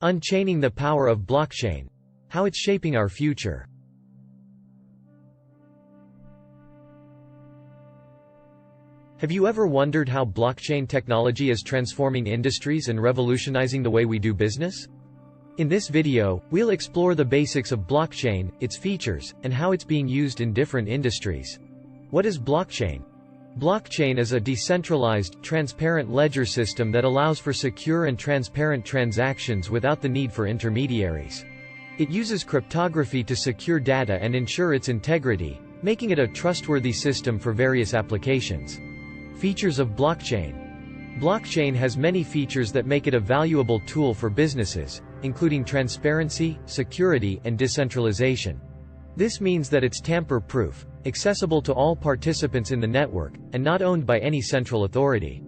Unchaining the power of blockchain. How it's shaping our future. Have you ever wondered how blockchain technology is transforming industries and revolutionizing the way we do business? In this video, we'll explore the basics of blockchain, its features, and how it's being used in different industries. What is blockchain? Blockchain is a decentralized, transparent ledger system that allows for secure and transparent transactions without the need for intermediaries. It uses cryptography to secure data and ensure its integrity, making it a trustworthy system for various applications. Features of blockchain. Blockchain has many features that make it a valuable tool for businesses, including transparency, security, and decentralization. This means that it's tamper-proof, accessible to all participants in the network, and not owned by any central authority.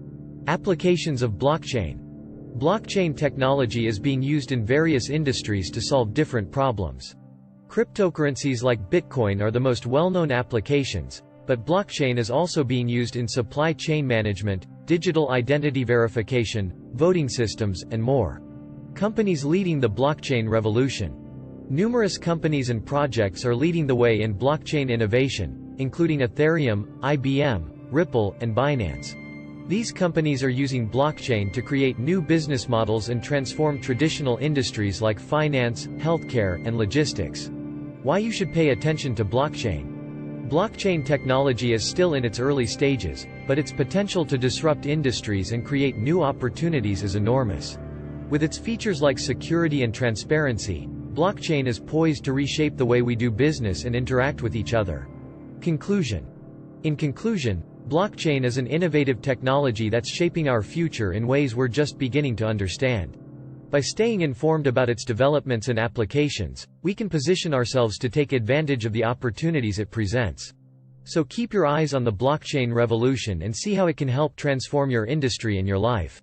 Applications of blockchain. Blockchain technology is being used in various industries to solve different problems. Cryptocurrencies like Bitcoin are the most well-known applications, but blockchain is also being used in supply chain management, digital identity verification, voting systems, and more. Companies leading the blockchain revolution. Numerous companies and projects are leading the way in blockchain innovation, including Ethereum, IBM, Ripple, and Binance. These companies are using blockchain to create new business models and transform traditional industries like finance, healthcare, and logistics. Why you should pay attention to blockchain. Blockchain technology is still in its early stages, but its potential to disrupt industries and create new opportunities is enormous. With its features like security and transparency, blockchain is poised to reshape the way we do business and interact with each other. Conclusion. In conclusion, blockchain is an innovative technology that's shaping our future in ways we're just beginning to understand. By staying informed about its developments and applications, we can position ourselves to take advantage of the opportunities it presents. So keep your eyes on the blockchain revolution and see how it can help transform your industry and your life.